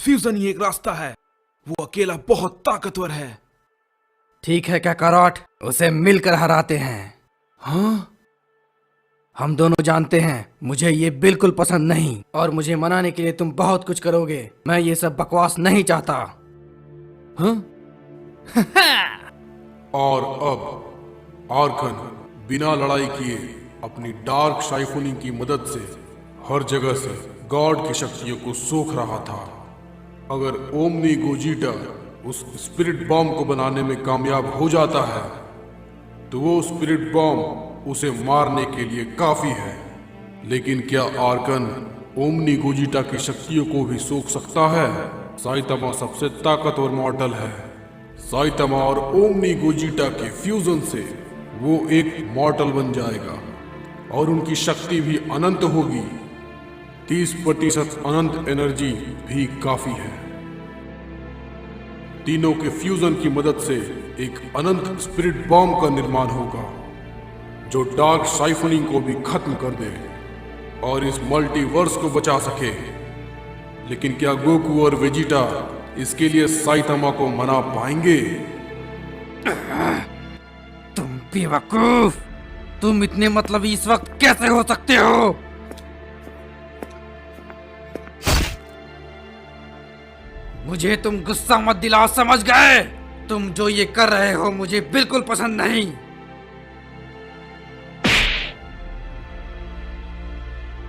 Fusion ही एक रास्ता है। वो अकेला बहुत ताकतवर है। ठीक है काकारोट, उसे मिलकर हराते हैं। हाँ? हम दोनों जानते हैं मुझे ये बिल्कुल पसंद नहीं, और मुझे मनाने के लिए तुम बहुत कुछ करोगे। मैं ये सब बकवास नहीं चाहता। हाँ? और अब आर्कन बिना लड़ाई किए अपनी डार्क शाइफोनी की मदद से हर जगह से गॉड की शक्तियों को सोख रहा था। अगर ओमनी गोजीटा उस स्पिरिट बॉम्ब को बनाने में कामयाब हो जाता है तो वो स्पिरिट बॉम्ब उसे मारने के लिए काफी है। लेकिन क्या आर्कन ओमनी गोजीटा की शक्तियों को भी सोख सकता है? साइतामा सबसे ताकतवर मॉडल है। साइतामा और ओमनी गोजीटा के फ्यूजन से वो एक मॉर्टल बन जाएगा और उनकी शक्ति भी अनंत होगी। 30% अनंत एनर्जी भी काफी है। तीनों के फ्यूजन की मदद से एक अनंत स्पिरिट बॉम्ब का निर्माण होगा जो डार्क साइफनिंग को भी खत्म कर दे और इस मल्टीवर्स को बचा सके। लेकिन क्या गोकू और वेजिटा इसके लिए साइतामा को मना पाएंगे? तुम बेवकूफ, तुम इतने मतलबी इस वक्त कैसे हो सकते हो? मुझे तुम गुस्सा मत दिलाओ, समझ गए? तुम जो ये कर रहे हो मुझे बिल्कुल पसंद नहीं।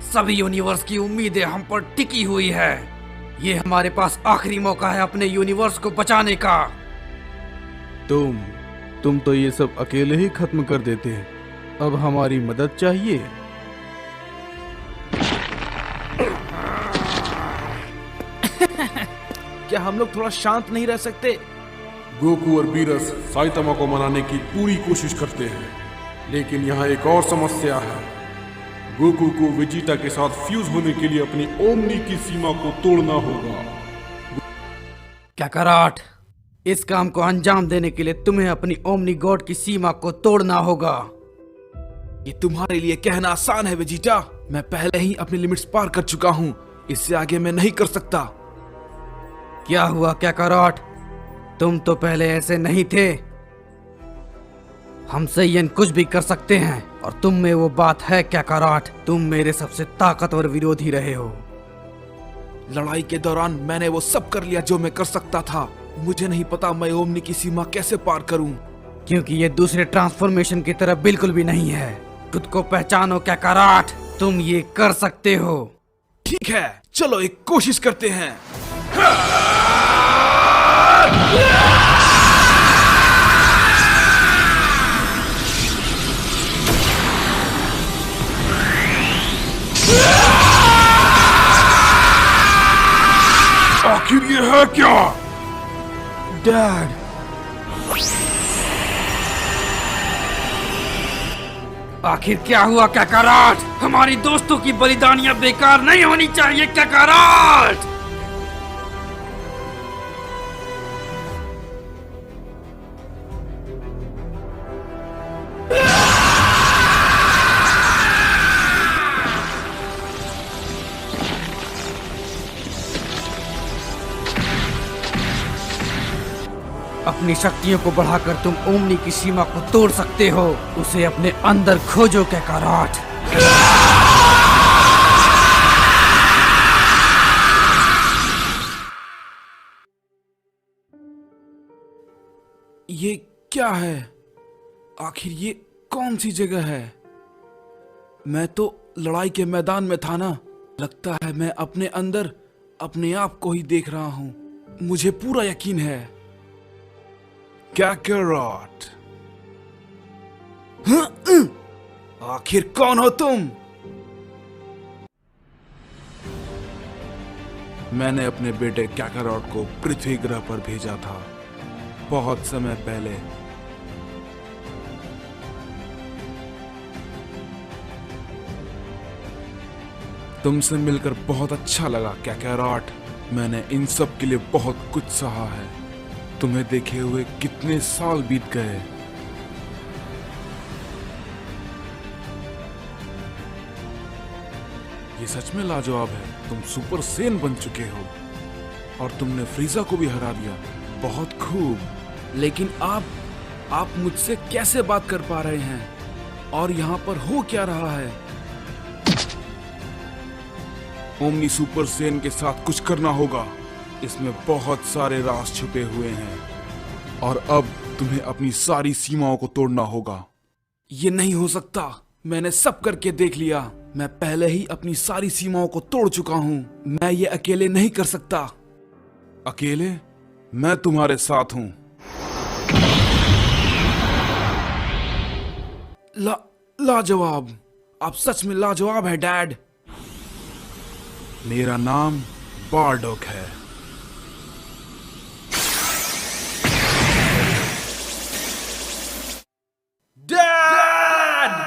सभी यूनिवर्स की उम्मीदें हम पर टिकी हुई है। ये हमारे पास आखिरी मौका है अपने यूनिवर्स को बचाने का। तुम तो ये सब अकेले ही खत्म कर देते। अब हमारी मदद चाहिए। क्या हम लोग थोड़ा शांत नहीं रह सकते? गोकू और बीरस साइतामा को मनाने की पूरी कोशिश करते हैं, लेकिन यहाँ एक और समस्या है। गोकू को वेजिटा के साथ फ्यूज होने के लिए अपनी ओमनी की सीमा को तोड़ना होगा। काकारोट, इस काम को अंजाम देने के लिए तुम्हें अपनी ओमनी गॉड की सीमा को तोड़ना होगा। ये तुम्हारे लिए कहना आसान है वेजिटा। मैं पहले ही अपनी लिमिट्स पार कर चुका हूँ। इससे आगे मैं नहीं कर सकता। क्या हुआ काकारोट? तुम तो पहले ऐसे नहीं थे। हम सैयन कुछ भी कर सकते हैं और तुम में वो बात है काकारोट। तुम मेरे सबसे ताकतवर विरोधी रहे हो। लड़ाई के दौरान मैंने वो सब कर लिया जो मैं कर सकता था। मुझे नहीं पता मैं ओमनी की सीमा कैसे पार करूं। क्योंकि ये दूसरे ट्रांसफॉर्मेशन की तरह बिल्कुल भी नहीं है। खुद को पहचानो काकारोट, तुम ये कर सकते हो। ठीक है, चलो एक कोशिश करते हैं। आखिर ये है क्या? डैड, आखिर क्या हुआ काकारोट? हमारी दोस्तों की बलिदानियां बेकार नहीं होनी चाहिए काकारोट। अपनी शक्तियों को बढ़ाकर तुम ओमनी की सीमा को तोड़ सकते हो। उसे अपने अंदर खोजो काकारोट। ये क्या है? आखिर ये कौन सी जगह है? मैं तो लड़ाई के मैदान में था ना। लगता है मैं अपने अंदर अपने आप को ही देख रहा हूं। मुझे पूरा यकीन है। काकारोट, आखिर कौन हो तुम? मैंने अपने बेटे काकारोट को पृथ्वी ग्रह पर भेजा था बहुत समय पहले। तुमसे मिलकर बहुत अच्छा लगा काकारोट। मैंने इन सब के लिए बहुत कुछ सहा है। तुम्हें देखे हुए कितने साल बीत गए। ये सच में लाजवाब है। तुम सुपर सेन बन चुके हो। और तुमने फ्रीजा को भी हरा दिया। बहुत खूब। लेकिन आप मुझसे कैसे बात कर पा रहे हैं? और यहाँ पर हो क्या रहा है? ओमनी सुपर सेन के साथ कुछ करना होगा। इसमें बहुत सारे राज छुपे हुए हैं और अब तुम्हें अपनी सारी सीमाओं को तोड़ना होगा। ये नहीं हो सकता। मैंने सब करके देख लिया। मैं पहले ही अपनी सारी सीमाओं को तोड़ चुका हूँ। मैं ये अकेले नहीं कर सकता। अकेले? मैं तुम्हारे साथ हूँ। लाजवाब। आप सच में लाजवाब है डैड। मेरा नाम बारडोक है। डैड!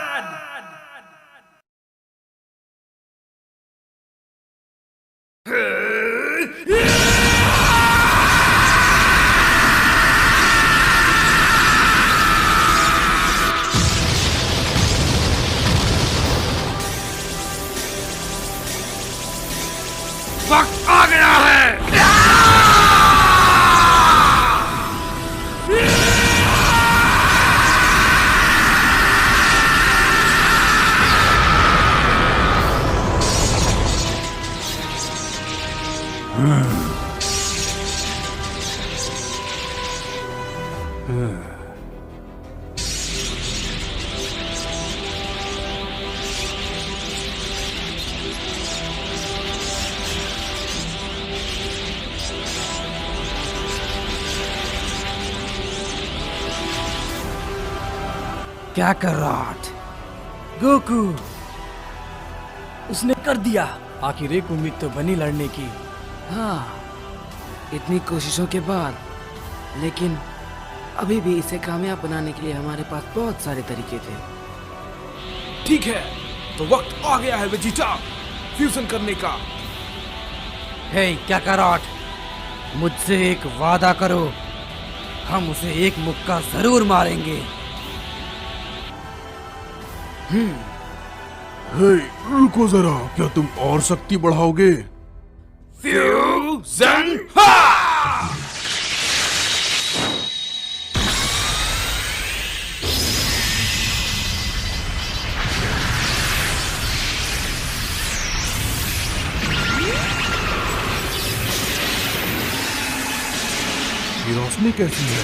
वक्त आ गया है। क्या कर रहा था गोकू? उसने कर दिया। आखिर एक उम्मीद तो बनी लड़ने की। हाँ, इतनी कोशिशों के बाद। लेकिन अभी भी इसे कामयाब बनाने के लिए हमारे पास बहुत सारे तरीके थे। ठीक है, तो वक्त आ गया है वेजिटा फ्यूजन करने का। हे क्या कर रहा था? मुझसे एक वादा करो, हम उसे एक मुक्का जरूर मारेंगे। हे, रुको जरा, क्या तुम और शक्ति बढ़ाओगे? फ्यूजन! ये रोशनी कैसी है?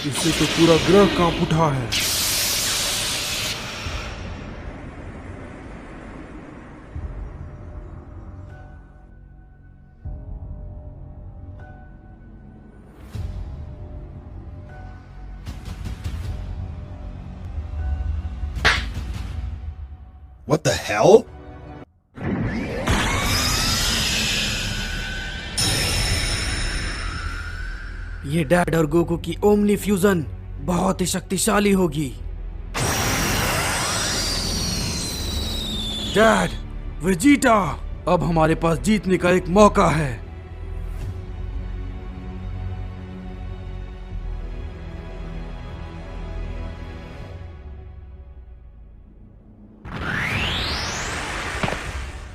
इससे तो पूरा ग्रह कांप उठा है। What the hell? ये डैड और गोकू की ओमनी फ्यूजन बहुत ही शक्तिशाली होगी। डैड, वेजिटा, अब हमारे पास जीतने का एक मौका है।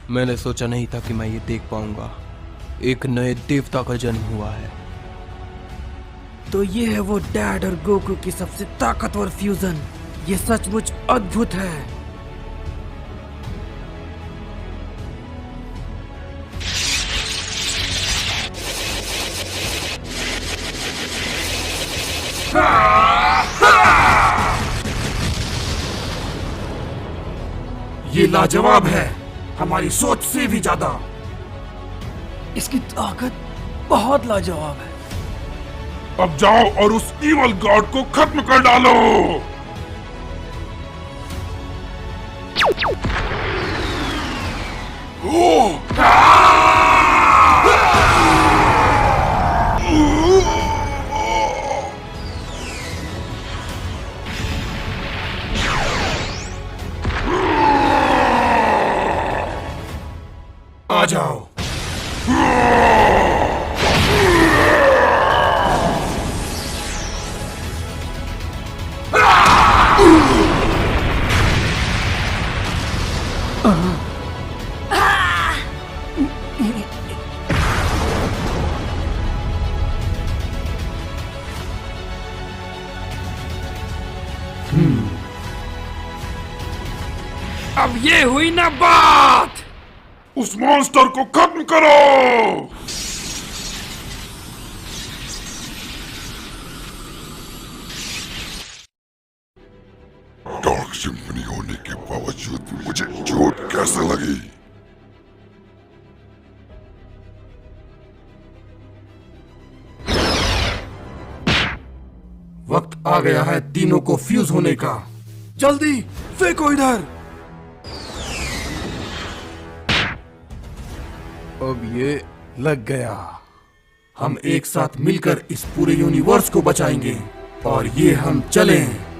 मैंने सोचा नहीं था कि मैं ये देख पाऊंगा। एक नए देवता का जन्म हुआ है। तो ये है वो डैड और गोकू की सबसे ताकतवर फ्यूजन। ये सचमुच अद्भुत है। ये लाजवाब है, हमारी सोच से भी ज्यादा। इसकी ताकत बहुत लाजवाब है। अब जाओ और उस ईवल गॉड को खत्म कर डालो। आ जाओ। अब ये हुई ना बात। उस मॉन्स्टर को खत्म करो। डार्क सिम्फनी होने के बावजूद भी मुझे चोट कैसे लगी? वक्त आ गया है तीनों को फ्यूज होने का। जल्दी फेंको इधर। अब ये लग गया। हम एक साथ मिलकर इस पूरे यूनिवर्स को बचाएंगे और ये हम चलें।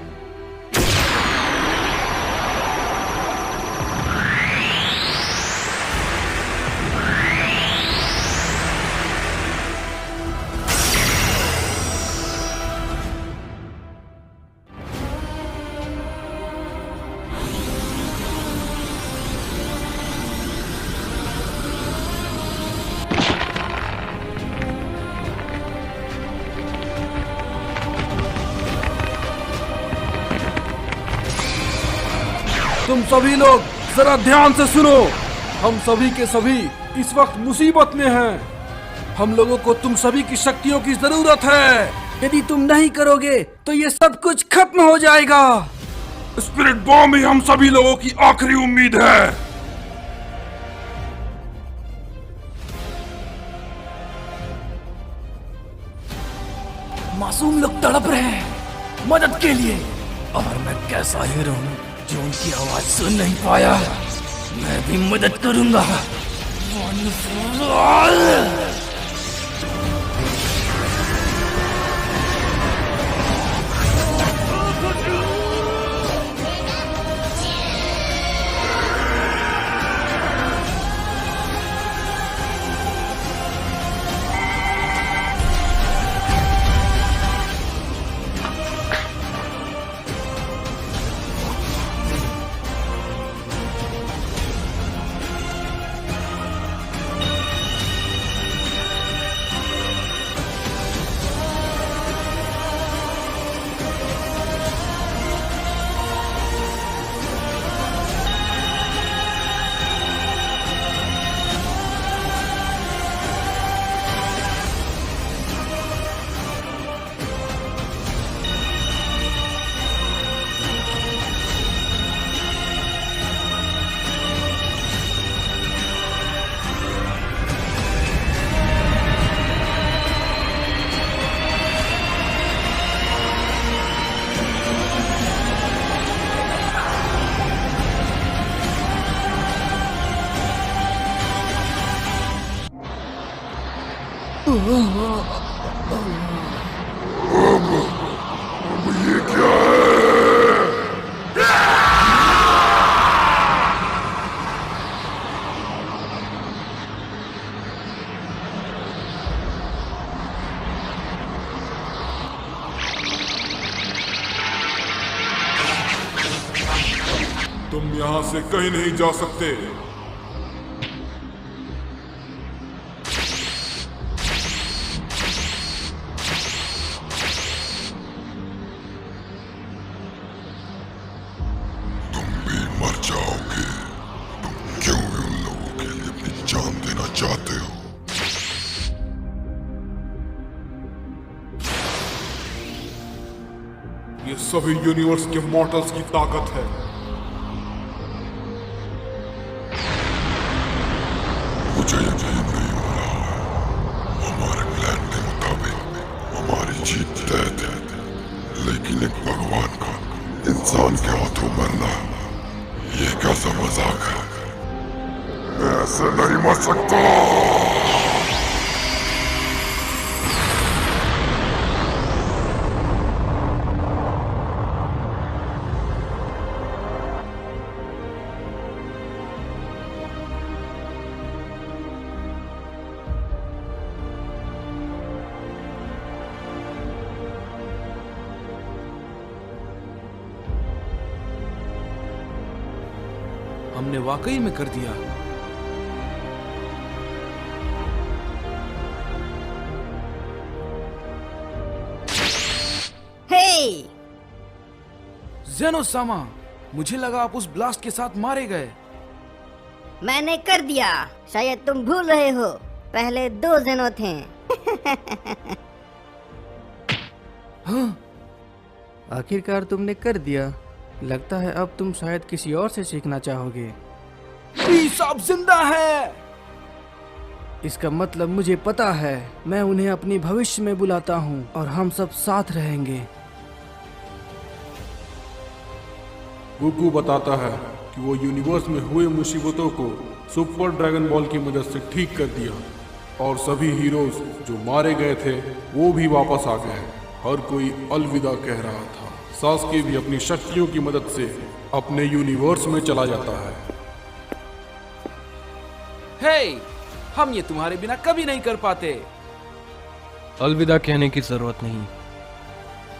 तुम सभी लोग जरा ध्यान से सुनो। हम सभी के सभी इस वक्त मुसीबत में हैं। हम लोगों को तुम सभी की शक्तियों की जरूरत है। यदि तुम नहीं करोगे तो ये सब कुछ खत्म हो जाएगा। स्पिरिट बॉम्ब ही हम सभी लोगों की आखिरी उम्मीद है। मासूम लोग तड़प रहे हैं मदद के लिए, और मैं कैसा हीरो हूँ जो उनकी आवाज सुन नहीं पाया। मैं भी मदद करूंगा। ये क्या है? तुम यहाँ से कहीं नहीं जा सकते। तुम भी मर जाओगे। तुम क्यों उन लोगों के लिए अपनी जान देना चाहते हो? ये सभी यूनिवर्स के मॉर्टल्स की ताकत है। मुझे यकीन नहीं हो रहा है। हमारे प्लान के मुताबिक हमारी जीत तय थी, लेकिन एक भगवान का इंसान के हाथों मरना, ये कैसा मजाक है? मैं ऐसे नहीं मर सकता। हमने वाकई में कर दिया। जेनो-सामा, मुझे लगा आप उस ब्लास्ट के साथ मारे गए। मैंने कर दिया। शायद तुम भूल रहे हो, पहले 2 जेनो थे। हाँ, आखिरकार तुमने कर दिया। लगता है अब तुम शायद किसी और से सीखना चाहोगे। व्हीस अब जिंदा है। इसका मतलब मुझे पता है। मैं उन्हें अपनी भविष्य में बुलाता हूँ और हम सब साथ रहेंगे। गोकू बताता है कि वो यूनिवर्स में हुए मुसीबतों को सुपर ड्रैगन बॉल की मदद से ठीक कर दिया और सभी हीरोज जो मारे गए थे वो भी वापस आ गए। हर कोई अलविदा कह रहा था। सास्के भी अपनी शक्तियों की मदद से अपने यूनिवर्स में चला जाता है। हे, हम ये तुम्हारे बिना कभी नहीं कर पाते। अलविदा कहने की जरूरत नहीं,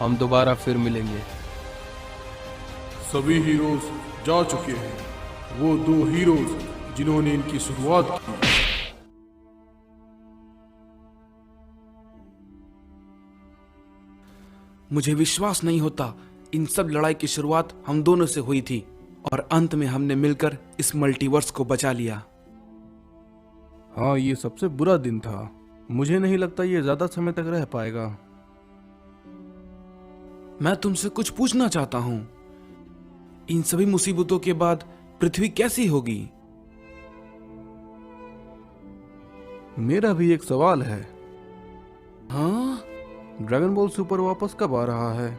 हम दोबारा फिर मिलेंगे। सभी हीरोज जा चुके हैं। वो 2 हीरोज जिन्होंने इनकी शुरुआत की। मुझे विश्वास नहीं होता, इन सब लड़ाई की शुरुआत हम दोनों से हुई थी और अंत में हमने मिलकर इस मल्टीवर्स को बचा लिया। हाँ, ये सबसे बुरा दिन था। मुझे नहीं लगता ये ज्यादा समय तक रह पाएगा। मैं तुमसे कुछ पूछना चाहता हूं। इन सभी मुसीबतों के बाद पृथ्वी कैसी होगी? मेरा भी एक सवाल है। हाँ, ड्रैगन बॉल सुपर वापस कब आ रहा है?